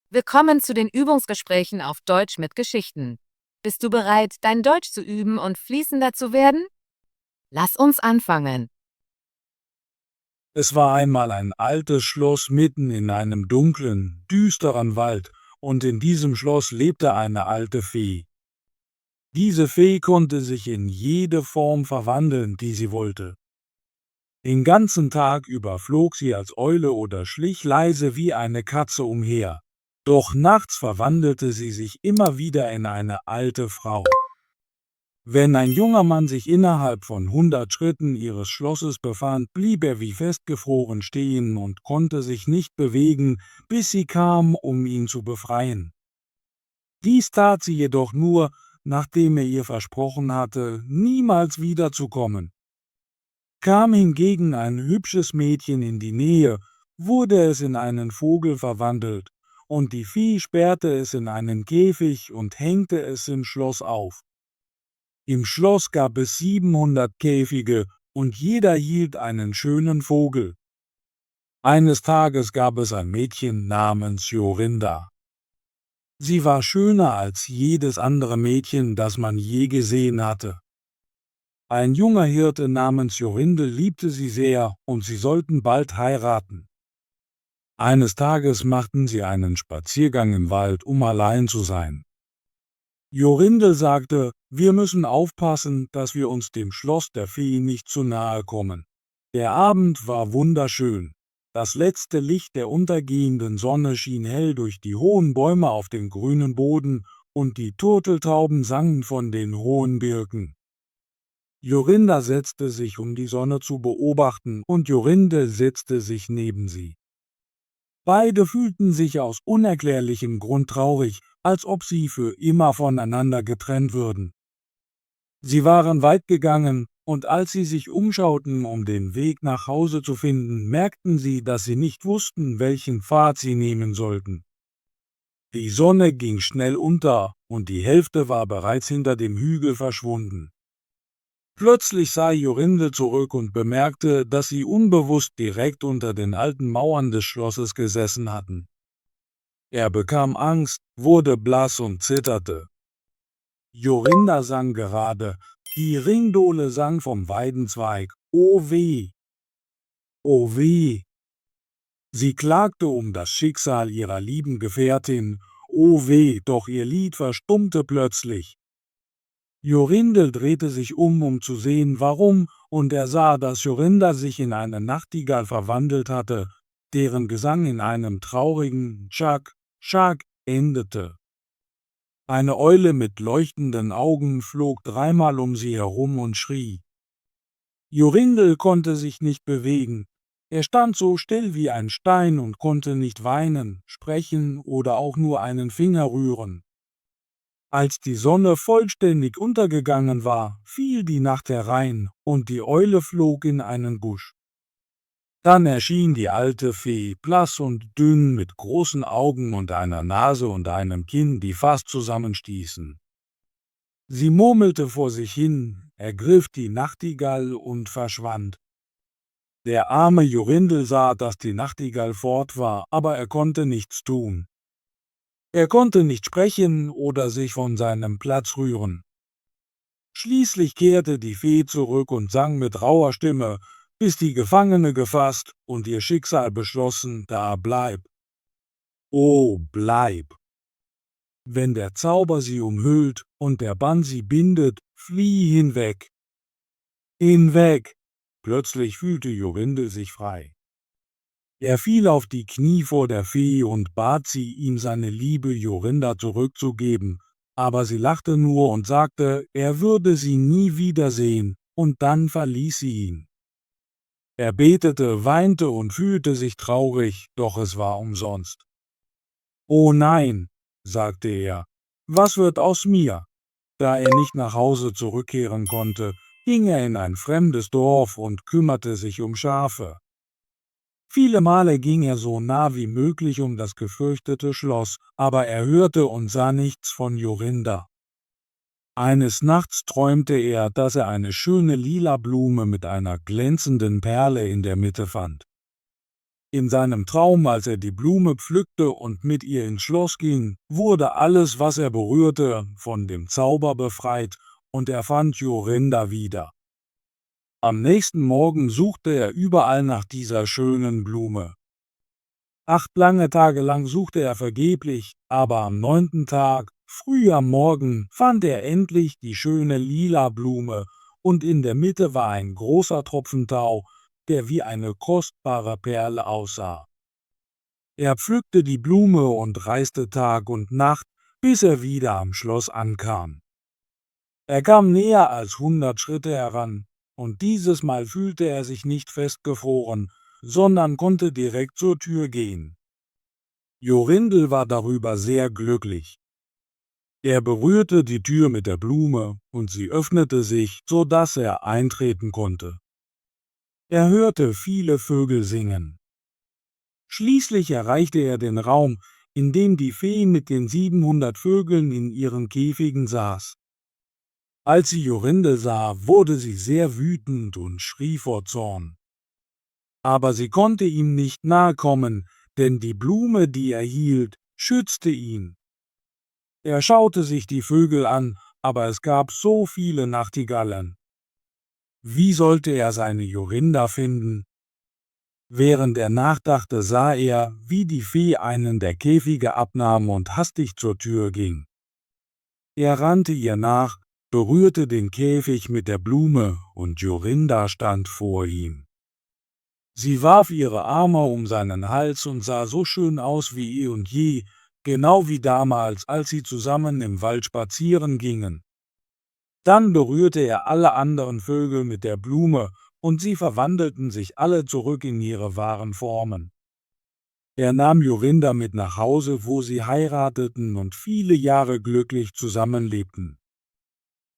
Willkommen zu den Übungsgesprächen auf Deutsch mit Geschichten. Bist du bereit, dein Deutsch zu üben und fließender zu werden? Lass uns anfangen. Es war einmal ein altes Schloss mitten in einem dunklen, düsteren Wald, und in diesem Schloss lebte eine alte Fee. Diese Fee konnte sich in jede Form verwandeln, die sie wollte. Den ganzen Tag über flog sie als Eule oder schlich leise wie eine Katze umher. Doch nachts verwandelte sie sich immer wieder in eine alte Frau. Wenn ein junger Mann sich innerhalb von 100 Schritten ihres Schlosses befand, blieb er wie festgefroren stehen und konnte sich nicht bewegen, bis sie kam, um ihn zu befreien. Dies tat sie jedoch nur, nachdem er ihr versprochen hatte, niemals wiederzukommen. Kam hingegen ein hübsches Mädchen in die Nähe, wurde es in einen Vogel verwandelt, und die Fee sperrte es in einen Käfig und hängte es im Schloss auf. Im Schloss gab es 700 Käfige, und jeder hielt einen schönen Vogel. Eines Tages gab es ein Mädchen namens Jorinda. Sie war schöner als jedes andere Mädchen, das man je gesehen hatte. Ein junger Hirte namens Jorindel liebte sie sehr, und sie sollten bald heiraten. Eines Tages machten sie einen Spaziergang im Wald, um allein zu sein. Jorindel sagte, wir müssen aufpassen, dass wir uns dem Schloss der Fee nicht zu nahe kommen. Der Abend war wunderschön. Das letzte Licht der untergehenden Sonne schien hell durch die hohen Bäume auf den grünen Boden, und die Turteltauben sangen von den hohen Birken. Jorinda setzte sich, um die Sonne zu beobachten, und Jorinde setzte sich neben sie. Beide fühlten sich aus unerklärlichem Grund traurig, als ob sie für immer voneinander getrennt würden. Sie waren weit gegangen, und als sie sich umschauten, um den Weg nach Hause zu finden, merkten sie, dass sie nicht wussten, welchen Pfad sie nehmen sollten. Die Sonne ging schnell unter, und die Hälfte war bereits hinter dem Hügel verschwunden. Plötzlich sah Jorinde zurück und bemerkte, dass sie unbewusst direkt unter den alten Mauern des Schlosses gesessen hatten. Er bekam Angst, wurde blass und zitterte. Jorinda sang gerade, die Ringdole sang vom Weidenzweig, o weh, o weh. Sie klagte um das Schicksal ihrer lieben Gefährtin, o weh, doch ihr Lied verstummte plötzlich. Jorinde drehte sich um zu sehen, warum, und er sah, dass Jorinda sich in eine Nachtigall verwandelt hatte, deren Gesang in einem traurigen Tschak, Tschak endete. Eine Eule mit leuchtenden Augen flog dreimal um sie herum und schrie. Jorindel konnte sich nicht bewegen. Er stand so still wie ein Stein und konnte nicht weinen, sprechen oder auch nur einen Finger rühren. Als die Sonne vollständig untergegangen war, fiel die Nacht herein, und die Eule flog in einen Busch. Dann erschien die alte Fee, blass und dünn, mit großen Augen und einer Nase und einem Kinn, die fast zusammenstießen. Sie murmelte vor sich hin, ergriff die Nachtigall und verschwand. Der arme Jorindel sah, dass die Nachtigall fort war, aber er konnte nichts tun. Er konnte nicht sprechen oder sich von seinem Platz rühren. Schließlich kehrte die Fee zurück und sang mit rauer Stimme, bis die Gefangene gefasst und ihr Schicksal beschlossen, da bleib. Oh, bleib! Wenn der Zauber sie umhüllt und der Bann sie bindet, flieh hinweg. Hinweg! Plötzlich fühlte Jorinde sich frei. Er fiel auf die Knie vor der Fee und bat sie, ihm seine liebe Jorinda zurückzugeben, aber sie lachte nur und sagte, er würde sie nie wiedersehen, und dann verließ sie ihn. Er betete, weinte und fühlte sich traurig, doch es war umsonst. »Oh nein«, sagte er, »was wird aus mir?« Da er nicht nach Hause zurückkehren konnte, ging er in ein fremdes Dorf und kümmerte sich um Schafe. Viele Male ging er so nah wie möglich um das gefürchtete Schloss, aber er hörte und sah nichts von Jorinda. Eines Nachts träumte er, dass er eine schöne lila Blume mit einer glänzenden Perle in der Mitte fand. In seinem Traum, als er die Blume pflückte und mit ihr ins Schloss ging, wurde alles, was er berührte, von dem Zauber befreit und er fand Jorinda wieder. Am nächsten Morgen suchte er überall nach dieser schönen Blume. 8 lange Tage lang suchte er vergeblich, aber am 9. Tag, früh am Morgen, fand er endlich die schöne lila Blume, und in der Mitte war ein großer Tropfen Tau, der wie eine kostbare Perle aussah. Er pflückte die Blume und reiste Tag und Nacht, bis er wieder am Schloss ankam. Er kam näher als 100 Schritte heran, und dieses Mal fühlte er sich nicht festgefroren, sondern konnte direkt zur Tür gehen. Jorindel war darüber sehr glücklich. Er berührte die Tür mit der Blume, und sie öffnete sich, so dass er eintreten konnte. Er hörte viele Vögel singen. Schließlich erreichte er den Raum, in dem die Fee mit den 700 Vögeln in ihren Käfigen saß. Als sie Jorindel sah, wurde sie sehr wütend und schrie vor Zorn. Aber sie konnte ihm nicht nahe kommen, denn die Blume, die er hielt, schützte ihn. Er schaute sich die Vögel an, aber es gab so viele Nachtigallen. Wie sollte er seine Jorinda finden? Während er nachdachte, sah er, wie die Fee einen der Käfige abnahm und hastig zur Tür ging. Er rannte ihr nach, berührte den Käfig mit der Blume, und Jorinda stand vor ihm. Sie warf ihre Arme um seinen Hals und sah so schön aus wie eh und je, genau wie damals, als sie zusammen im Wald spazieren gingen. Dann berührte er alle anderen Vögel mit der Blume, und sie verwandelten sich alle zurück in ihre wahren Formen. Er nahm Jorinda mit nach Hause, wo sie heirateten und viele Jahre glücklich zusammenlebten.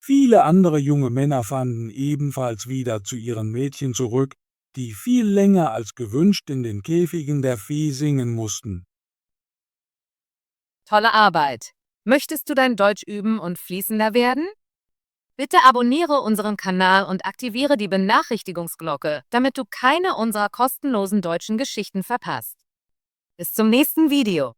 Viele andere junge Männer fanden ebenfalls wieder zu ihren Mädchen zurück, die viel länger als gewünscht in den Käfigen der Fee singen mussten. Tolle Arbeit! Möchtest du dein Deutsch üben und fließender werden? Bitte abonniere unseren Kanal und aktiviere die Benachrichtigungsglocke, damit du keine unserer kostenlosen deutschen Geschichten verpasst. Bis zum nächsten Video.